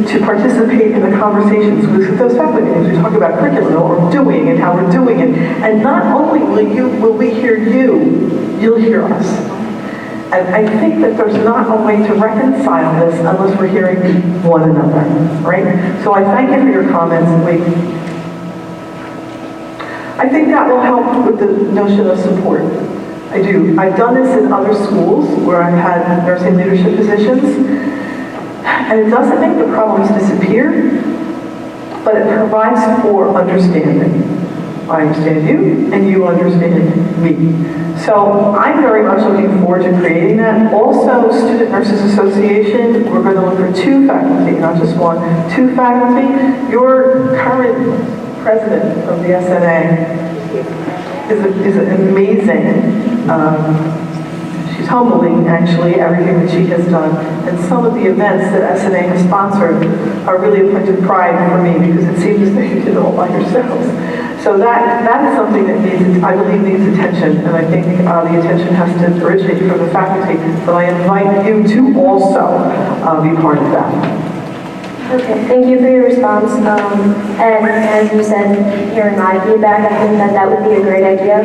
to participate in the conversations with those faculty meetings. We talk about curriculum, what we're doing and how we're doing it. And not only will we hear you, you'll hear us. And I think that there's not a way to reconcile this unless we're hearing one another, right? So I thank you for your comments, and I think that will help with the notion of support. I do. I've done this in other schools where I've had nursing leadership positions, and it doesn't make the problems disappear, but it provides for understanding. I understand you, and you understand me. So I'm very much looking forward to creating that. Also, Student Nurses Association, we're going to look for 2 faculty, not just 1, 2 faculty. Your current president of the SNA is amazing. She's humbling, actually, everything that she has done. And some of the events that SNA has sponsored are really a point of pride for me, because it seems as though you did it all by yourselves. So that is something that needs, I believe, needs attention, and I think the attention has to originate from the faculty. But I invite you to also be part of that. Okay, thank you for your response. And as you said, hearing my feedback, I think that that would be a great idea.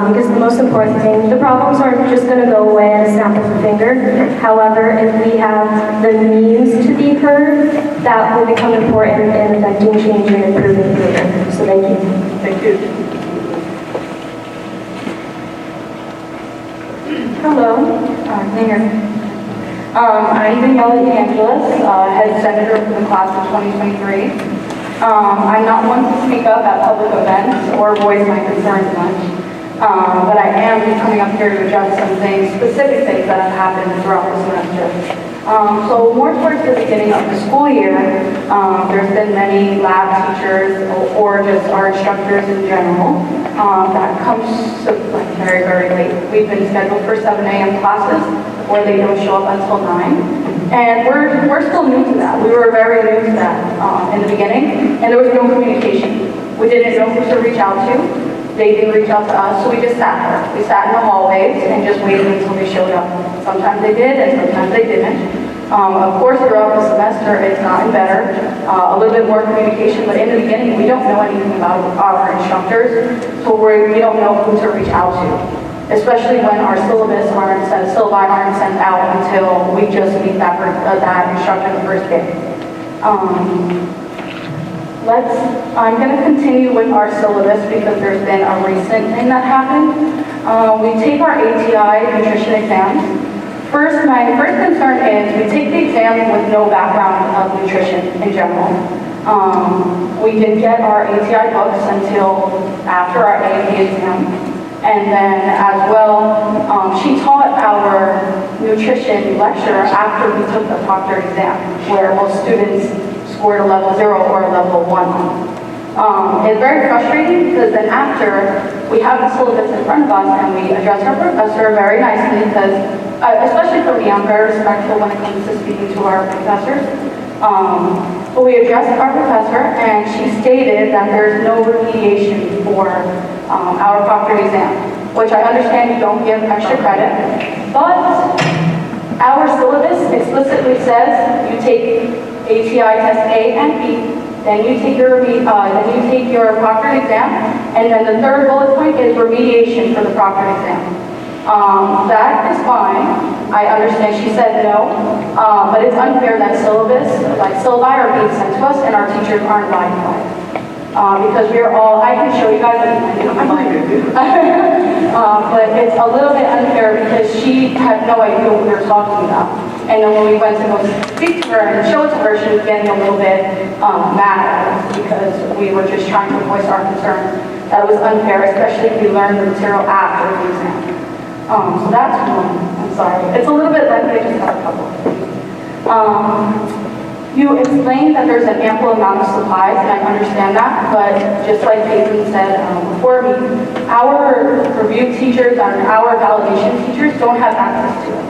Because the most important thing, the problems aren't just going to go away at a snap of a finger. However, if we have the means to be heard, that will become important in affecting change and improving the program. So thank you. Thank you. Hello, Mayor. I'm Daniela DeAngelis, head senator for the class of 2023. I'm not one to speak up at public events or voice my concerns much, but I am coming up here to address some things, specific things that have happened throughout the semester. So more towards the beginning of the school year, there's been many lab teachers or just our instructors in general that comes like very, very late. We've been scheduled for 7 a.m. classes where they don't show up until 9. And we're still new to that. We were very new to that in the beginning, and there was no communication. We didn't know who to reach out to. They didn't reach out to us, so we just sat there. We sat in the hallways and just waited until they showed up. Sometimes they did, and sometimes they didn't. Of course, throughout the semester, it's gotten better, a little bit more communication, but in the beginning, we don't know anything about our instructors, so we don't know who to reach out to, especially when our syllabi aren't sent out until we just meet that instructor the first day. I'm going to continue with our syllabus because there's been a recent thing that happened. We take our ATI nutrition exams. My first concern is we take the exam with no background of nutrition in general. We didn't get our ATI books until after our AMP exam. And then as well, she taught our nutrition lecture after we took the proctored exam, where most students scored a level 0 or a level 1. It's very frustrating because then after we have the syllabus in front of us and we address our professor very nicely because, especially for me, I'm very respectful when it comes to speaking to our professors. But we addressed our professor and she stated that there's no remediation for our proctored exam, which I understand you don't give extra credit, but our syllabus explicitly says you take ATI test A and B, then you take your proctored exam, and then the third bullet point is remediation for the proctored exam. That is fine. I understand she said no, but it's unfair that syllabi are being sent to us and our teachers aren't abiding by it. Because we are all, I can show you guys, but it's a little bit unfair because she had no idea what we were talking about. And then when we went to go speak to her and show it to her, she was getting a little bit mad at us because we were just trying to voice our concerns. That was unfair, especially if we learned the material after the exam. So that's one. I'm sorry. It's a little bit lengthy, I just have a couple. You explained that there's an ample amount of supplies, and I understand that, but just like Caitlin said before me, our review teachers and our validation teachers don't have access to it.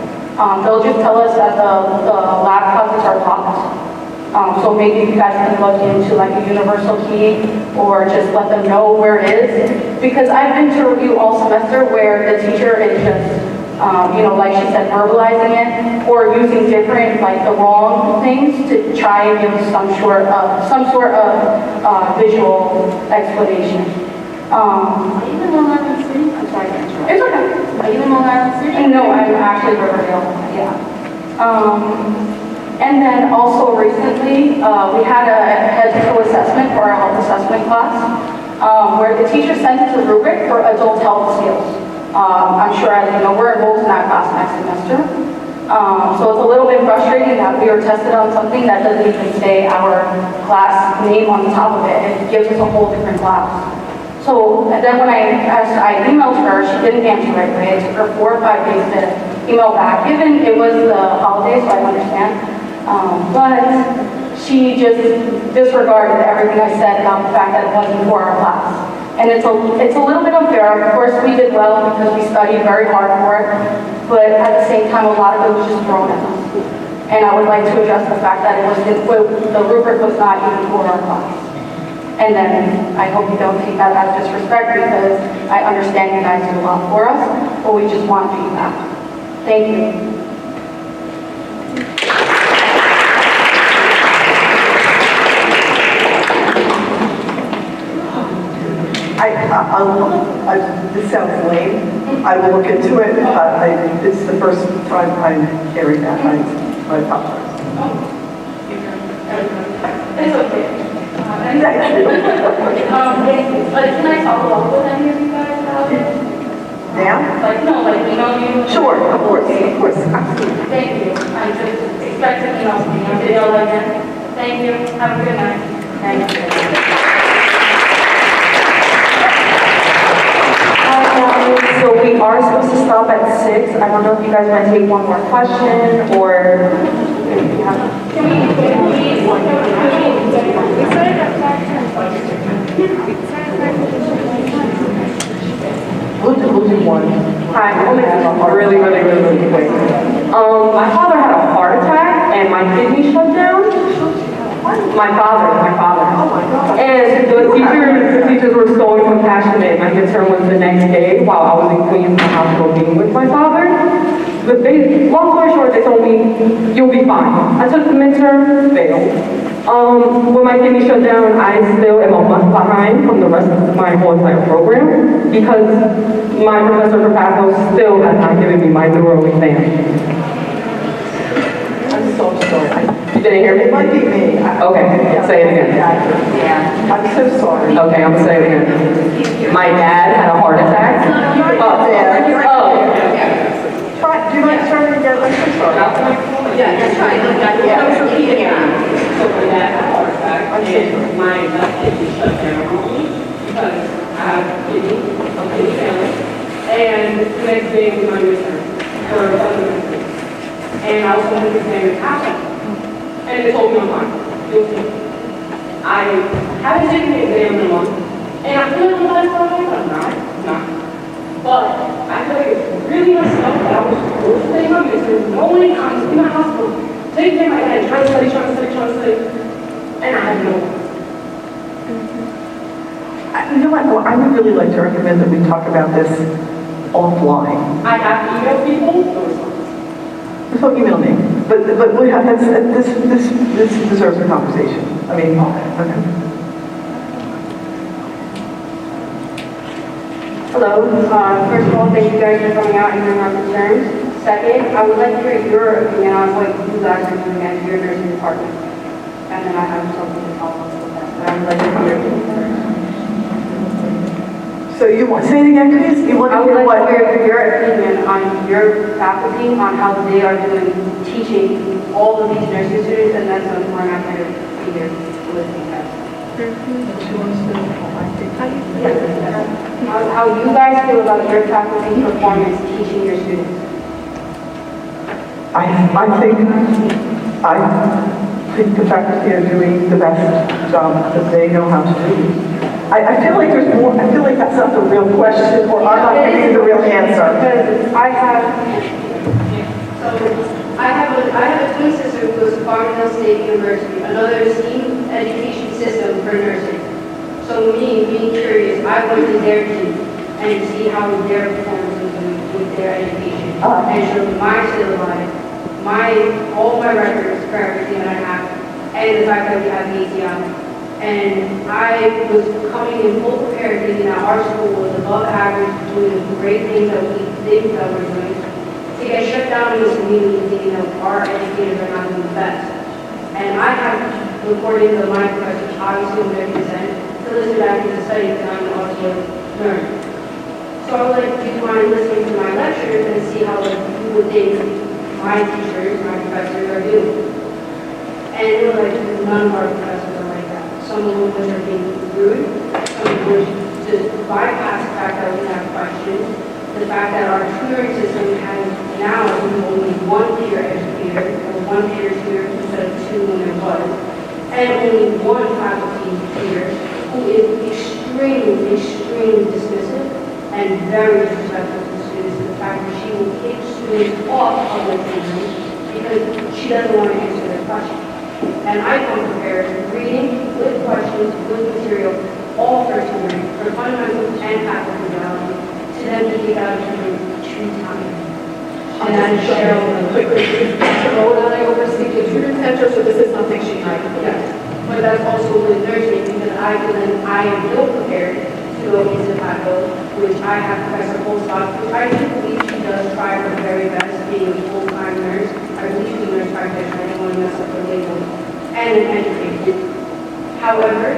They'll just tell us that the lab closets are locked. So maybe you guys can look into like a universal key or just let them know where it is. Because I've been to review all semester where the teacher is just like she said, verbalizing it or using different, like the wrong things to try and give some sort of visual explanation. Are you in Long Island City? I'm sorry. It's okay. Are you in Long Island City? No, I'm actually Riverdale. Yeah. And then also recently, we had a head-to-toe assessment for our health assessment class, where the teacher sent us a rubric for adult health skills. I'm sure, as you know, we're enrolled in that class next semester. So it's a little bit frustrating that we were tested on something that doesn't even say our class name on the top of it. It gives us a whole different class. So and then when I emailed her, she didn't answer right away. It took her 4 or 5 days to email back. Given it was the holidays, so I understand. But she just disregarded everything I said about the fact that it wasn't for our class. And it's a little bit unfair. Of course, we did well because we studied very hard for it, but at the same time, a lot of it was just thrown at us. And I would like to address the fact that the rubric was not even for our class. And then I hope you don't take that as disrespect because I understand you guys do a lot for us, but we just want feedback. Thank you. This sounds lame. I will look into it, but it's the first time I'm hearing that. I apologize. It's okay. Thank you. Can I follow up with any of you guys about it? Now? Like, no, like, email you? Sure, of course, absolutely. Thank you. I just expect an email from you. Video like that. Thank you. Have a good night. Thank you. So we are supposed to stop at 6. I don't know if you guys want to take one more question or if you have. We'll do one. Hi, I'll make this really quick. My father had a heart attack and my kidney shut down. My father. Oh my God. And the teachers were so compassionate. My midterm was the next day while I was in Queens in the hospital being with my father. Long story short, they told me, you'll be fine. I took the midterm, failed. When my kidney shut down, I still am a month behind from the rest of my whole entire program because my professor for patho still has not given me my neuro exam. I'm so sorry. You didn't hear me? It might be me. Okay, say it again. Yeah. I'm so sorry. Okay, I'm gonna say it again. My dad had a heart attack. Do you mind starting again? I'm so sorry. Yeah, just try to look at it. Yeah. Don't repeat it. So my dad had a heart attack, and my left kidney shut down because I have a kidney failure. And the next day was my midterm for other. And I was going to exam in Passion. And they told me I'm fine. You'll see. I haven't taken the exam in a month, and I feel like I'm not fine, but I'm not. But I feel like it's really messed up that I was supposed to take my midterm, no one comes in the hospital, taking care of my dad, trying to study, and I have no one. You know what? I would really like to recommend that we talk about this offline. I have emailed people, no response. So email me. But we have, this deserves a conversation. I mean, okay. Hello. First of all, thank you guys for coming out and hearing our concerns. Second, I would like to hear your opinion on what you guys are doing at your nursing department. And then I have something to follow up with that. But I would like to hear your opinion first. So you want, say it again, please? You want I to would hear like what? to hear your opinion on your faculty, on how they are doing teaching all of these nursing students, and then some more not going to be here listening guys. How you guys feel about your faculty performance teaching your students? I think the faculty are doing the best job that they know how to do. I feel like there's more, I feel like that's not the real question, or I'm not giving you the real answer. Because I have a twin sister who goes to Farmingdale State University, another esteemed education system for nursing. So me, being curious, I went to their team and see how their performance was doing with their education. And showed my syllabi, all my records for everything that I have, and the fact that we have ATM. And I was coming in full prepared, thinking that our school was above average, doing the great things that we think that we're doing. To get shut down in this community, thinking that our educators are not doing the best. And I have recordings of my professors, obviously on their consent, to listen back to the study that I'm also learning. So I would like, do you mind listening to my lectures and see how you would think my teachers, my professors are doing? And it was like, none of our professors are like that. Some of them are being rude, some of them just bypass the fact that we have questions, the fact that our tutoring system has now only one peer educator, or one peer tutor instead of two when there was, and only one faculty tutor who is extremely dismissive and very disrespectful to students. The fact that she will kick students off of the tutoring because she doesn't want to answer their questions. And I come prepared, reading, with questions, with material, all first degree, for fundamentals and faculty development, to then be able to choose time. And then Cheryl, Quickly, Cheryl and I oversee the tutoring center, so this is something she might. yes. But that's also with nursing, because I am ill prepared to go into faculty, which I have Professor Holstock, which I do believe she does try her very best being a full-time nurse. I believe she's a nurse practitioner, I don't want to mess up her label, and an educator. However,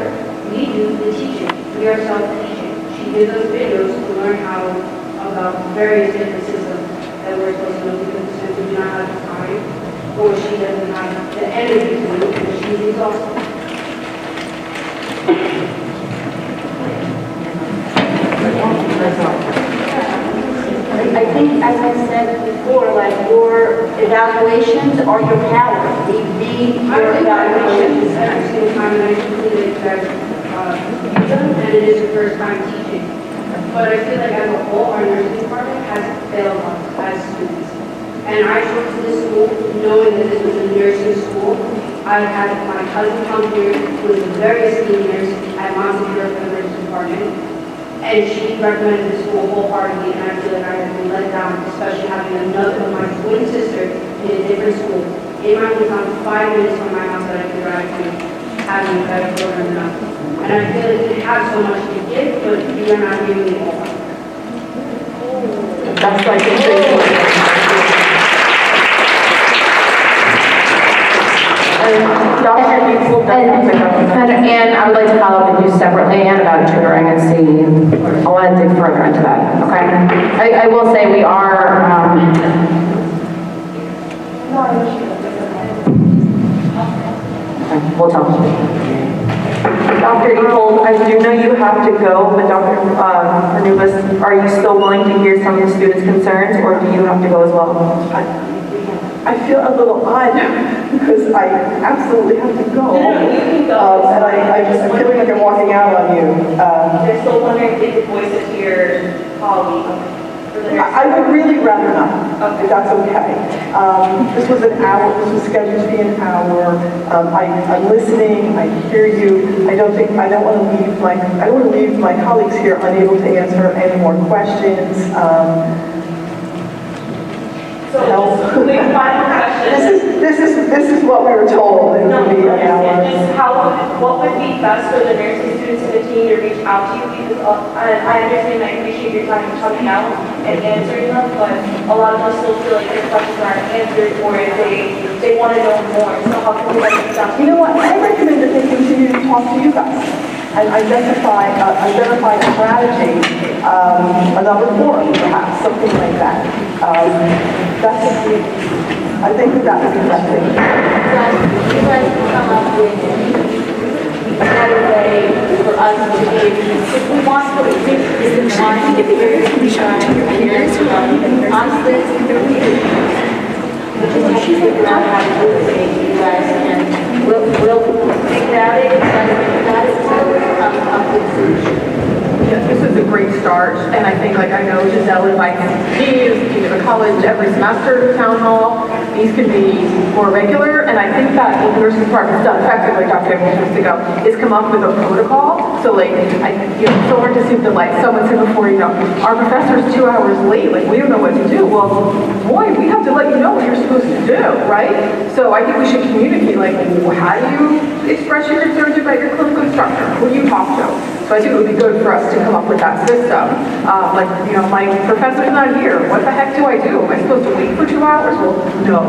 we do the teaching. We are self-teaching. She gives us videos to learn how about various different systems that we're supposed to know, because since we do not have the time, or she doesn't have the energy to do it, because she's exhausted. I think, as I said before, like your evaluations are your power. Be your evaluations. Every single time that I completed that and it is the first time teaching. But I feel like as a whole, our nursing department has failed us as students. And I took to this school knowing that this was a nursing school. I had my cousin come here, who was a very esteemed nurse at Montevideo for the nursing department. And she recommended the school wholeheartedly, and I feel like I have been let down, especially having another of my twin sisters in a different school. In my hometown, 5 minutes from my house that I could drive to, having a better program than us. And I feel like we have so much to give, but we are not giving it all. That's like the thing. And I would like to follow up with you separately and about tutoring and see, I want to dig further into that, okay? I will say we are, okay, we'll tell them. Dr. Eagle, I do know you have to go, but Dr. Renubis, are you still willing to hear some of the students' concerns, or do you have to go as well? I feel a little odd because I absolutely have to go. And I'm feeling like I'm walking out on you. They're still wondering if they could voice it to your colleague. I would really rather not, if that's okay. This was an hour, this was scheduled to be an hour. I'm listening, I hear you. I don't want to leave my colleagues here unable to answer any more questions. So, final question. This is what we were told. It would be an hour. What would be best for the nursing students and the team to reach out to you? Because I understand, I appreciate your time coming out and answering them, but a lot of us still feel like their questions aren't answered, or if they want to know more. So how can we reach out? You know what? I recommend that they continue to talk to you guys and identify a strategy, another forum perhaps, something like that. I think that would be the best thing. You guys can come up with a better way for us to be, if we want to, if we want to get the peers honestly, she's figuring out how to do it, you guys can, we'll figure out it, you guys figure out it, so come up with a solution. Yeah, this is a great start, and I think, like, I know Giselle invites me as the dean of the college every semester to town hall. These could be more regular, and I think that what the nursing department's done effectively, Dr. Abrams to go, is come up with a protocol. So, like, so hard to see that, like, someone said before, our professor's 2 hours late, like, we don't know what to do. Well, boy, we have to let you know what you're supposed to do, right? So I think we should communicate, like, how do you express your concerns about your clinical instructor? Who do you talk to? So I think it would be good for us to come up with that system. My professor's not here. What the heck do I do? Am I supposed to wait for 2 hours? Well, no.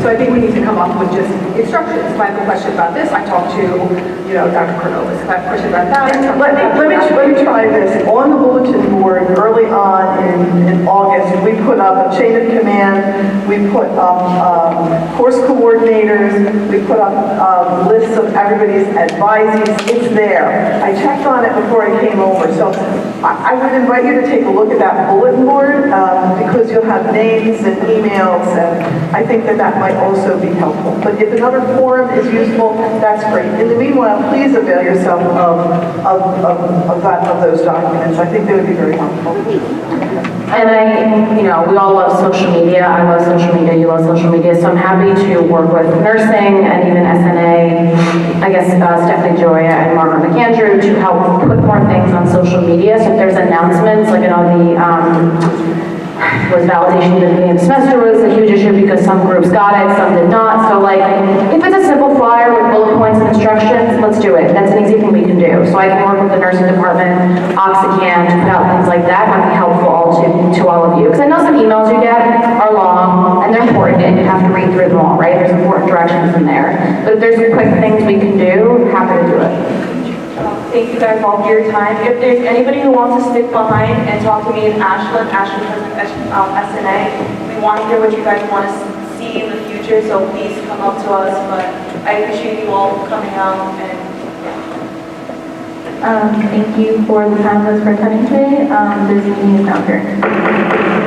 So I think we need to come up with just instructions. If I have a question about this, I talk to, Dr. Cornelis. If I have a question about that, Let me try this. On the bulletin board, early on in August, we put up a chain of command. We put up course coordinators. We put up lists of everybody's advisees. It's there. I checked on it before I came over. So I would invite you to take a look at that bulletin board because you'll have names and emails, and I think that might also be helpful. But if another forum is useful, that's great. In the meanwhile, please avail yourself of those documents. I think they would be very helpful. And we all love social media. I love social media, you love social media, so I'm happy to work with nursing and even SNA, I guess Stephanie Joya and Margaret McAndrew to help put more things on social media. So if there's announcements, like was validation at the beginning of the semester was a huge issue because some groups got it, some did not. So if it's a simple flyer with bullet points and instructions, let's do it. That's an easy thing we can do. So I can work with the nursing department, Oxycan, to put out things like that. Might be helpful to all of you. Because I know some emails you get are long and they're important and you have to read through them all, right? There's important directions in there. But if there's quick things we can do, happy to do it. Thank you guys all for your time. If there's anybody who wants to stick behind and talk to me and Ashlyn president SNA, we want to hear what you guys want to see in the future, so please come up to us. But I appreciate you all coming out and thank you for the time that's for attending today. This meeting is now adjourned.